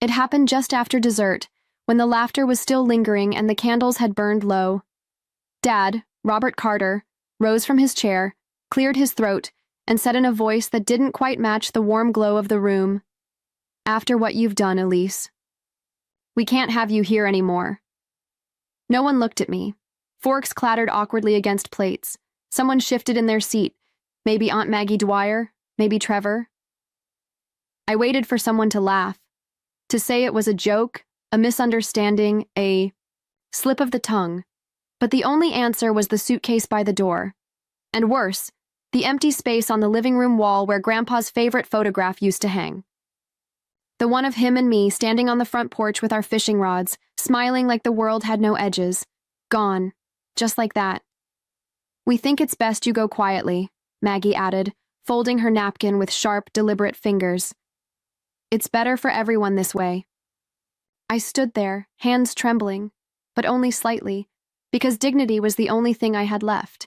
It happened just after dessert, when the laughter was still lingering and the candles had burned low. Dad, Robert Carter, rose from his chair, cleared his throat, and said in a voice that didn't quite match the warm glow of the room, "After what you've done, Elise, we can't have you here anymore." No one looked at me. Forks clattered awkwardly against plates. Someone shifted in their seat. Maybe Aunt Maggie Dwyer, maybe Trevor. I waited for someone to laugh, to say it was a joke, a misunderstanding, a slip of the tongue. But the only answer was the suitcase by the door. And worse, the empty space on the living room wall where Grandpa's favorite photograph used to hang. The one of him and me standing on the front porch with our fishing rods, smiling like the world had no edges. Gone. Just like that. "We think it's best you go quietly," Maggie added, folding her napkin with sharp, deliberate fingers. "It's better for everyone this way." I stood there, hands trembling, but only slightly, because dignity was the only thing I had left.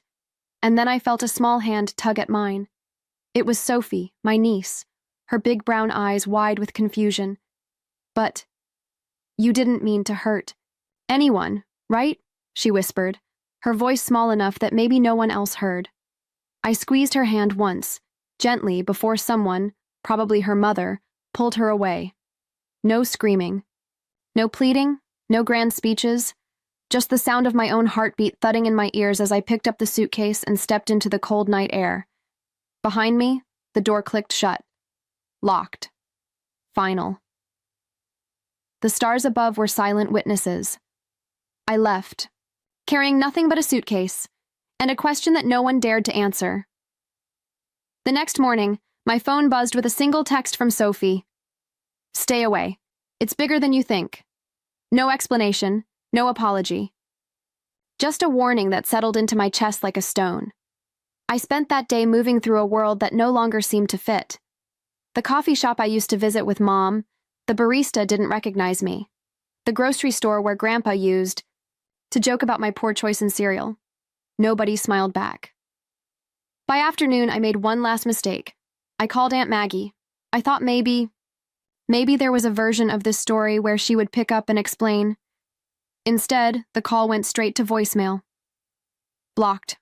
And then I felt a small hand tug at mine. It was Sophie, my niece, her big brown eyes wide with confusion. "But you didn't mean to hurt anyone, right?" she whispered, her voice small enough that maybe no one else heard. I squeezed her hand once, gently, before someone, probably her mother, pulled her away. No screaming. No pleading, no grand speeches, just the sound of my own heartbeat thudding in my ears as I picked up the suitcase and stepped into the cold night air. Behind me, the door clicked shut. Locked. Final. The stars above were silent witnesses. I left, carrying nothing but a suitcase, and a question that no one dared to answer. The next morning, my phone buzzed with a single text from Sophie. "Stay away. It's bigger than you think." No explanation, no apology. Just a warning that settled into my chest like a stone. I spent that day moving through a world that no longer seemed to fit. The coffee shop I used to visit with Mom, the barista didn't recognize me. The grocery store where Grandpa used to joke about my poor choice in cereal. Nobody smiled back. By afternoon, I made one last mistake. I called Aunt Maggie. I thought maybe there was a version of this story where she would pick up and explain. Instead, the call went straight to voicemail. Blocked.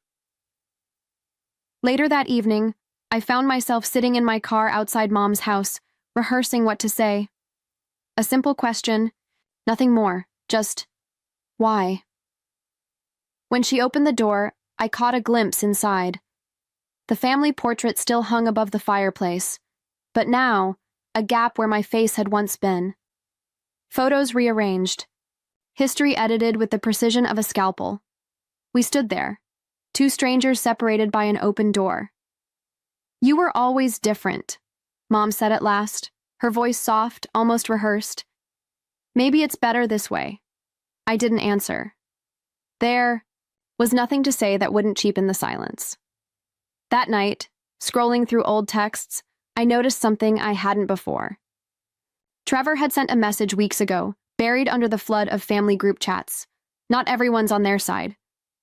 Later that evening, I found myself sitting in my car outside Mom's house, rehearsing what to say. A simple question, nothing more, just, why? When she opened the door, I caught a glimpse inside. The family portrait still hung above the fireplace, but now, a gap where my face had once been. Photos rearranged. History edited with the precision of a scalpel. We stood there, two strangers separated by an open door. "You were always different," Mom said at last, her voice soft, almost rehearsed. "Maybe it's better this way." I didn't answer. There was nothing to say that wouldn't cheapen the silence. That night, scrolling through old texts, I noticed something I hadn't before. Trevor had sent a message weeks ago, buried under the flood of family group chats. Not everyone's on their side.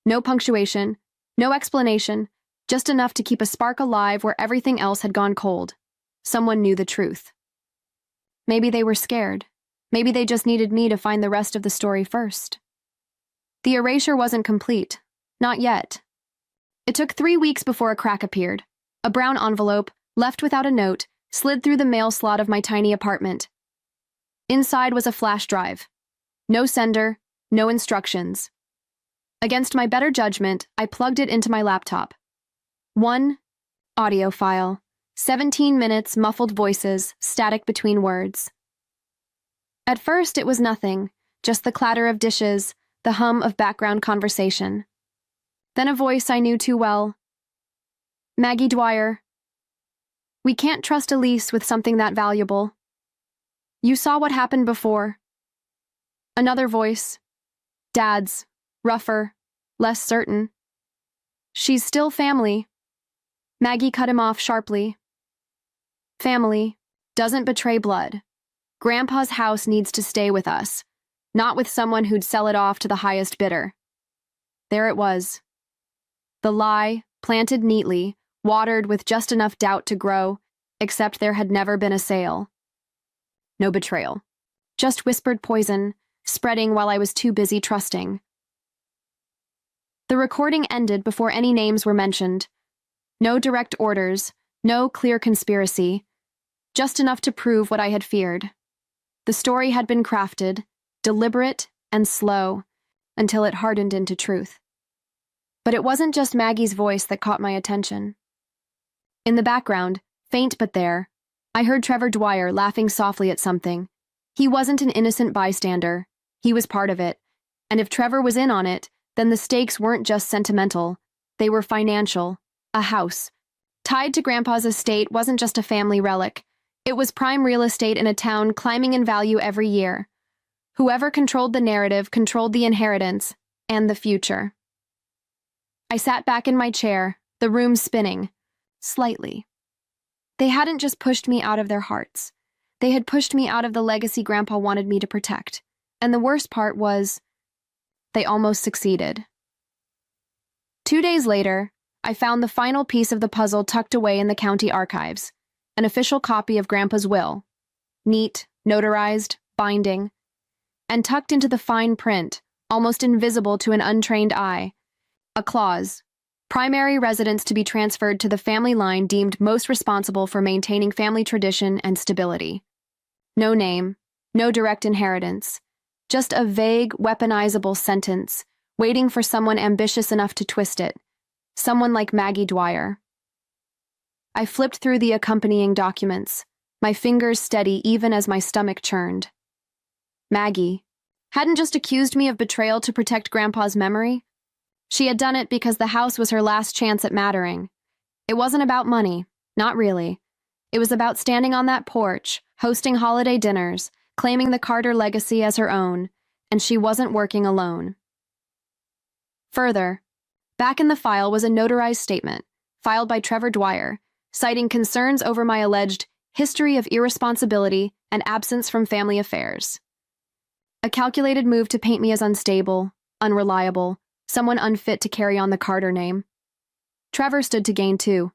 No punctuation, no explanation, just enough to keep a spark alive where everything else had gone cold. Someone knew the truth. Maybe they were scared. Maybe they just needed me to find the rest of the story first. The erasure wasn't complete. Not yet. It took 3 weeks before a crack appeared. A brown envelope, left without a note, slid through the mail slot of my tiny apartment. Inside was a flash drive. No sender, no instructions. Against my better judgment, I plugged it into my laptop. One audio file. 17 minutes, muffled voices, static between words. At first, it was nothing, just the clatter of dishes, the hum of background conversation. Then a voice I knew too well. "Maggie Dwyer. We can't trust Elise with something that valuable. You saw what happened before." Another voice. Dad's, rougher, less certain. "She's still family." Maggie cut him off sharply. "Family doesn't betray blood. Grandpa's house needs to stay with us, not with someone who'd sell it off to the highest bidder." There it was. The lie, planted neatly, watered with just enough doubt to grow, except there had never been a sale. No betrayal. just whispered poison, spreading while I was too busy trusting. The recording ended before any names were mentioned. No direct orders, no clear conspiracy, just enough to prove what I had feared. The story had been crafted, deliberate and slow, until it hardened into truth. But it wasn't just Maggie's voice that caught my attention. In the background, faint but there, I heard Trevor Dwyer laughing softly at something. He wasn't an innocent bystander. He was part of it. And if Trevor was in on it, then the stakes weren't just sentimental. They were financial. A house tied to Grandpa's estate wasn't just a family relic. It was prime real estate in a town climbing in value every year. Whoever controlled the narrative controlled the inheritance and the future. I sat back in my chair, the room spinning, slightly. They hadn't just pushed me out of their hearts. They had pushed me out of the legacy Grandpa wanted me to protect. And the worst part was, they almost succeeded. 2 days later, I found the final piece of the puzzle tucked away in the county archives, an official copy of Grandpa's will. Neat, notarized, binding, and tucked into the fine print, almost invisible to an untrained eye, a clause: primary residence to be transferred to the family line deemed most responsible for maintaining family tradition and stability. No name, no direct inheritance, just a vague, weaponizable sentence, waiting for someone ambitious enough to twist it. Someone like Maggie Dwyer. I flipped through the accompanying documents, my fingers steady even as my stomach churned. Maggie hadn't just accused me of betrayal to protect Grandpa's memory. She had done it because the house was her last chance at mattering. It wasn't about money, not really. It was about standing on that porch, hosting holiday dinners, claiming the Carter legacy as her own, and she wasn't working alone. Further, back in the file was a notarized statement, filed by Trevor Dwyer, citing concerns over my alleged history of irresponsibility and absence from family affairs. A calculated move to paint me as unstable, unreliable, someone unfit to carry on the Carter name. Trevor stood to gain too.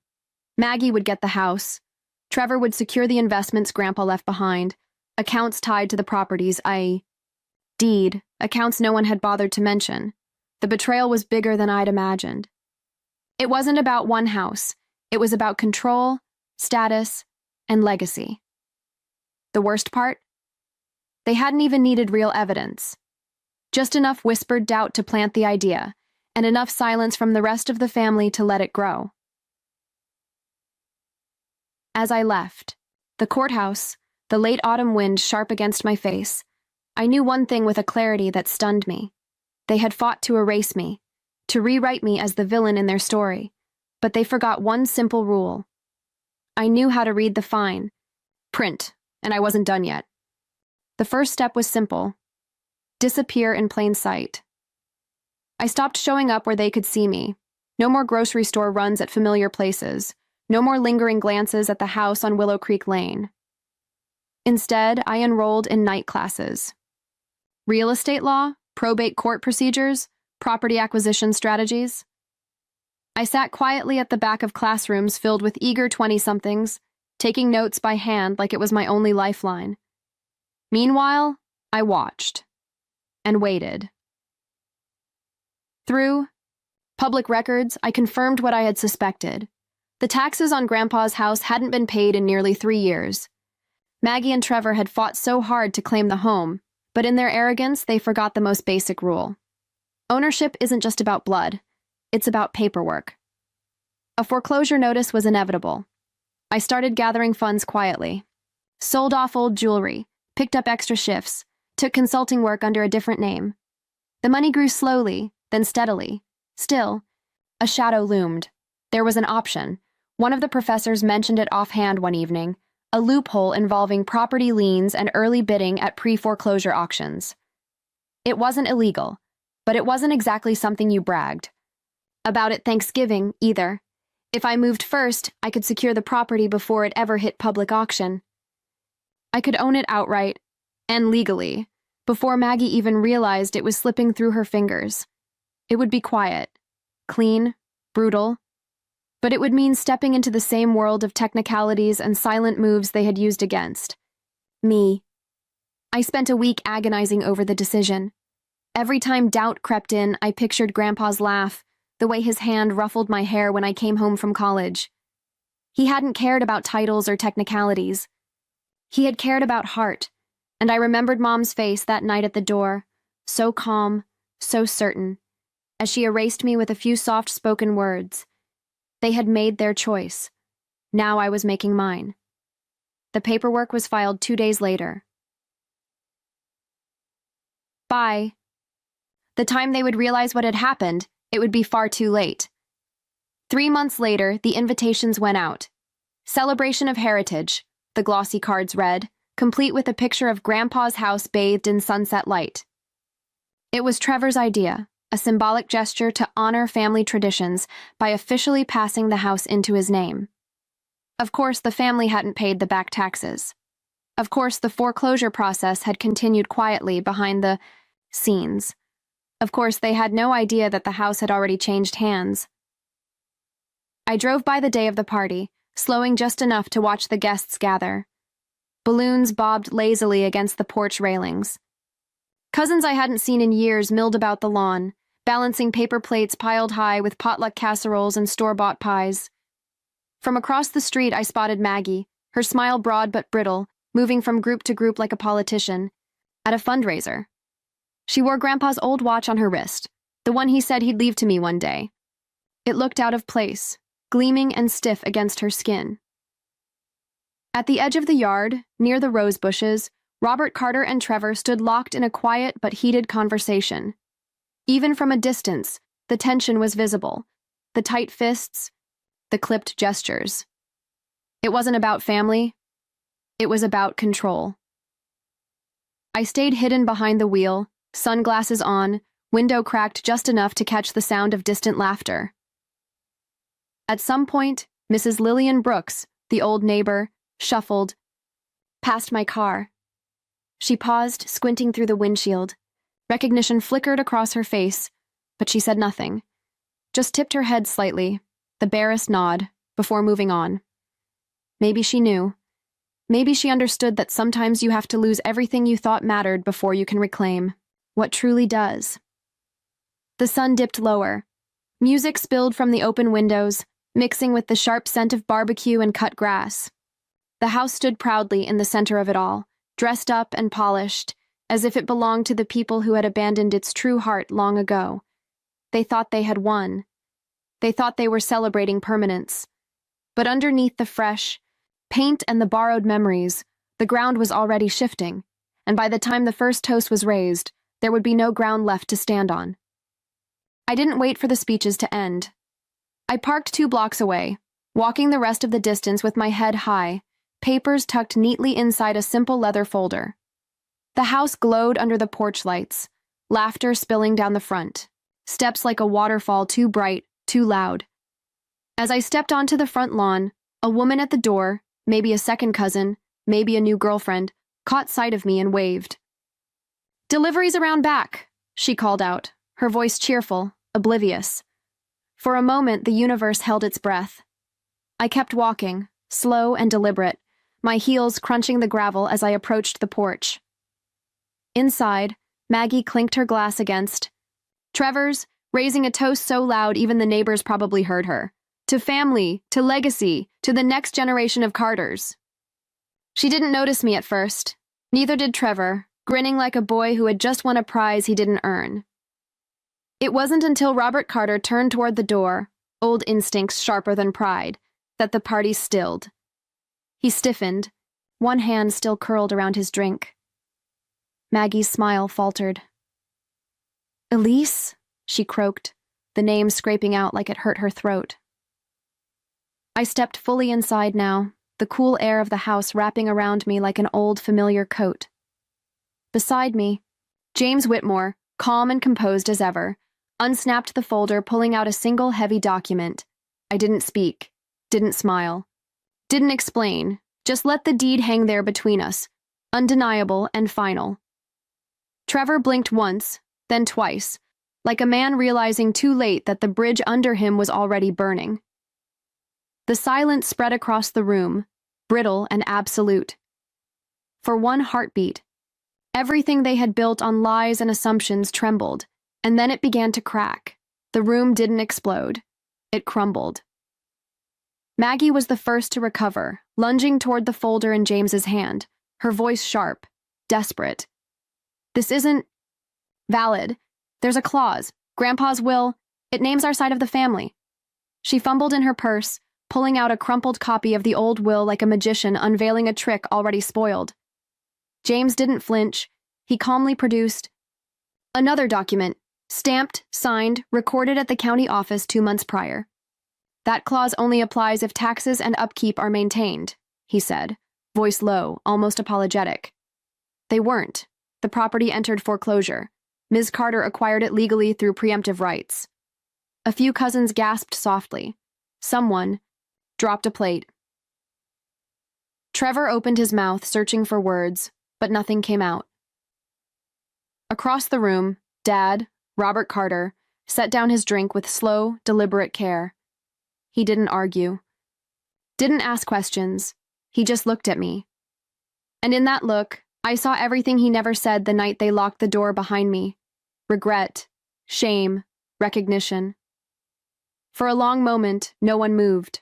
Maggie would get the house. Trevor would secure the investments Grandpa left behind, accounts tied to the properties, i.e., deed, accounts no one had bothered to mention. The betrayal was bigger than I'd imagined. It wasn't about one house. It was about control, status, and legacy. The worst part? They hadn't even needed real evidence. Just enough whispered doubt to plant the idea, and enough silence from the rest of the family to let it grow. As I left, the courthouse, the late autumn wind sharp against my face, I knew one thing with a clarity that stunned me. They had fought to erase me, to rewrite me as the villain in their story, but they forgot one simple rule. I knew how to read the fine print, and I wasn't done yet. The first step was simple: disappear in plain sight. I stopped showing up where they could see me. No more grocery store runs at familiar places. No more lingering glances at the house on Willow Creek Lane. Instead, I enrolled in night classes. Real estate law, probate court procedures, property acquisition strategies. I sat quietly at the back of classrooms filled with eager 20-somethings, taking notes by hand like it was my only lifeline. Meanwhile, I watched and waited. Through public records, I confirmed what I had suspected. The taxes on Grandpa's house hadn't been paid in nearly 3 years. Maggie and Trevor had fought so hard to claim the home, but in their arrogance, they forgot the most basic rule. Ownership isn't just about blood, it's about paperwork. A foreclosure notice was inevitable. I started gathering funds quietly. Sold off old jewelry, picked up extra shifts, took consulting work under a different name. The money grew slowly, then steadily. Still, a shadow loomed. There was an option. One of the professors mentioned it offhand one evening, a loophole involving property liens and early bidding at pre-foreclosure auctions. It wasn't illegal, but it wasn't exactly something you bragged about at Thanksgiving, either. If I moved first, I could secure the property before it ever hit public auction. I could own it outright, and legally, before Maggie even realized it was slipping through her fingers. It would be quiet, clean, brutal, but it would mean stepping into the same world of technicalities and silent moves they had used against me. I spent a week agonizing over the decision. Every time doubt crept in, I pictured Grandpa's laugh, the way his hand ruffled my hair when I came home from college. He hadn't cared about titles or technicalities. He had cared about heart, and I remembered Mom's face that night at the door, so calm, so certain, as she erased me with a few soft-spoken words. They had made their choice. Now I was making mine. The paperwork was filed 2 days later. By the time they would realize what had happened, it would be far too late. 3 months later, the invitations went out. Celebration of Heritage, the glossy cards read, complete with a picture of Grandpa's house bathed in sunset light. It was Trevor's idea, a symbolic gesture to honor family traditions by officially passing the house into his name. Of course, the family hadn't paid the back taxes. Of course, the foreclosure process had continued quietly behind the scenes. Of course, they had no idea that the house had already changed hands. I drove by the day of the party, slowing just enough to watch the guests gather. Balloons bobbed lazily against the porch railings. Cousins I hadn't seen in years milled about the lawn, balancing paper plates piled high with potluck casseroles and store-bought pies. From across the street, I spotted Maggie, her smile broad but brittle, moving from group to group like a politician, at a fundraiser. She wore Grandpa's old watch on her wrist, the one he said he'd leave to me one day. It looked out of place, gleaming and stiff against her skin. At the edge of the yard, near the rose bushes, Robert Carter and Trevor stood locked in a quiet but heated conversation. Even from a distance, the tension was visible, the tight fists, the clipped gestures. It wasn't about family. It was about control. I stayed hidden behind the wheel, sunglasses on, window cracked just enough to catch the sound of distant laughter. At some point, Mrs. Lillian Brooks, the old neighbor, shuffled past my car. She paused, squinting through the windshield. Recognition flickered across her face, but she said nothing. Just tipped her head slightly, the barest nod, before moving on. Maybe she knew. Maybe she understood that sometimes you have to lose everything you thought mattered before you can reclaim what truly does. The sun dipped lower. Music spilled from the open windows, mixing with the sharp scent of barbecue and cut grass. The house stood proudly in the center of it all, dressed up and polished, as if it belonged to the people who had abandoned its true heart long ago. They thought they had won. They thought they were celebrating permanence. But underneath the fresh paint and the borrowed memories, the ground was already shifting, and by the time the first toast was raised, there would be no ground left to stand on. I didn't wait for the speeches to end. I parked 2 blocks away, walking the rest of the distance with my head high, papers tucked neatly inside a simple leather folder. The house glowed under the porch lights, laughter spilling down the front, steps like a waterfall too bright, too loud. As I stepped onto the front lawn, a woman at the door, maybe a second cousin, maybe a new girlfriend, caught sight of me and waved. "Deliveries around back," she called out, her voice cheerful, oblivious. For a moment, the universe held its breath. I kept walking, slow and deliberate, my heels crunching the gravel as I approached the porch. Inside, Maggie clinked her glass against Trevor's, raising a toast so loud even the neighbors probably heard her. To family, to legacy, to the next generation of Carters. She didn't notice me at first. Neither did Trevor, grinning like a boy who had just won a prize he didn't earn. It wasn't until Robert Carter turned toward the door, old instincts sharper than pride, that the party stilled. He stiffened, one hand still curled around his drink. Maggie's smile faltered. "Elise?" she croaked, the name scraping out like it hurt her throat. I stepped fully inside now, the cool air of the house wrapping around me like an old familiar coat. Beside me, James Whitmore, calm and composed as ever, unsnapped the folder, pulling out a single heavy document. I didn't speak, didn't smile, didn't explain, just let the deed hang there between us, undeniable and final. Trevor blinked once, then twice, like a man realizing too late that the bridge under him was already burning. The silence spread across the room, brittle and absolute. For one heartbeat, Everything they had built on lies and assumptions trembled, and then it began to crack. The room didn't explode. It crumbled. Maggie was the first to recover, lunging toward the folder in James's hand, her voice sharp, desperate. "This isn't valid. There's a clause. Grandpa's will. It names our side of the family." She fumbled in her purse, pulling out a crumpled copy of the old will like a magician unveiling a trick already spoiled. James didn't flinch. He calmly produced another document, stamped, signed, recorded at the county office 2 months prior. "That clause only applies if taxes and upkeep are maintained," he said, voice low, almost apologetic. They weren't. The property entered foreclosure. Ms. Carter acquired it legally through preemptive rights. A few cousins gasped softly. Someone dropped a plate. Trevor opened his mouth, searching for words, but nothing came out. Across the room, Dad, Robert Carter, set down his drink with slow, deliberate care. He didn't argue. Didn't ask questions. He just looked at me. And in that look, I saw everything he never said the night they locked the door behind me. Regret, shame, recognition. For a long moment, no one moved.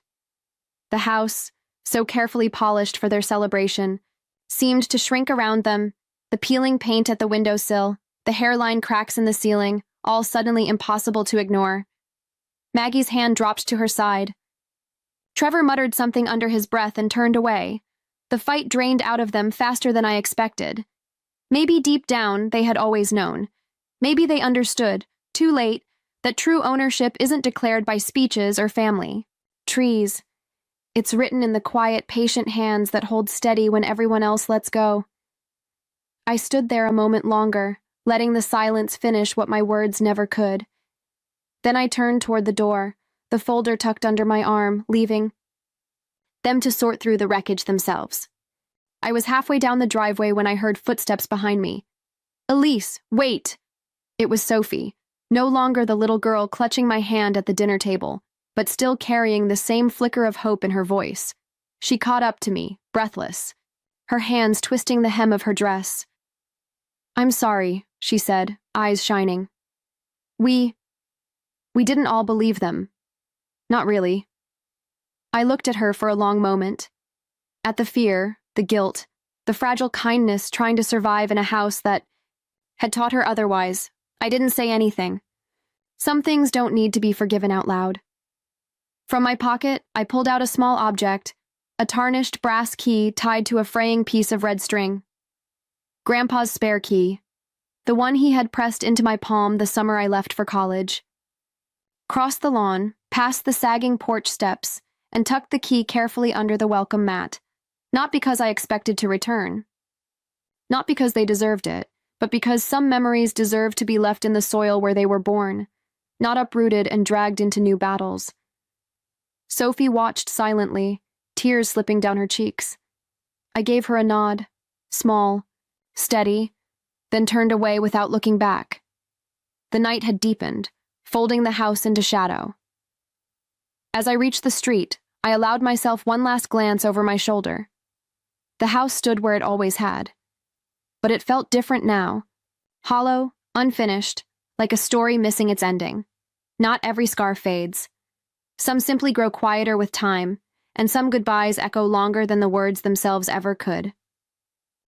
The house, so carefully polished for their celebration, seemed to shrink around them, the peeling paint at the windowsill, the hairline cracks in the ceiling, all suddenly impossible to ignore. Maggie's hand dropped to her side. Trevor muttered something under his breath and turned away. The fight drained out of them faster than I expected. Maybe deep down they had always known. Maybe they understood, too late, that true ownership isn't declared by speeches or family. Trees. It's written in the quiet, patient hands that hold steady when everyone else lets go. I stood there a moment longer, letting the silence finish what my words never could. Then I turned toward the door, the folder tucked under my arm, leaving them to sort through the wreckage themselves. I was halfway down the driveway when I heard footsteps behind me. "Elise, wait!" It was Sophie, no longer the little girl clutching my hand at the dinner table, but still carrying the same flicker of hope in her voice. She caught up to me, breathless, her hands twisting the hem of her dress. "I'm sorry," she said, eyes shining. We didn't all believe them. Not really." I looked at her for a long moment. At the fear, the guilt, the fragile kindness trying to survive in a house that had taught her otherwise. I didn't say anything. Some things don't need to be forgiven out loud. From my pocket, I pulled out a small object, a tarnished brass key tied to a fraying piece of red string. Grandpa's spare key, the one he had pressed into my palm the summer I left for college. Crossed the lawn, past the sagging porch steps, and tucked the key carefully under the welcome mat, not because I expected to return. Not because they deserved it, but because some memories deserve to be left in the soil where they were born, not uprooted and dragged into new battles. Sophie watched silently, tears slipping down her cheeks. I gave her a nod, small, steady, then turned away without looking back. The night had deepened, folding the house into shadow. As I reached the street, I allowed myself one last glance over my shoulder. The house stood where it always had. But it felt different now. Hollow, unfinished, like a story missing its ending. Not every scar fades. Some simply grow quieter with time, and some goodbyes echo longer than the words themselves ever could.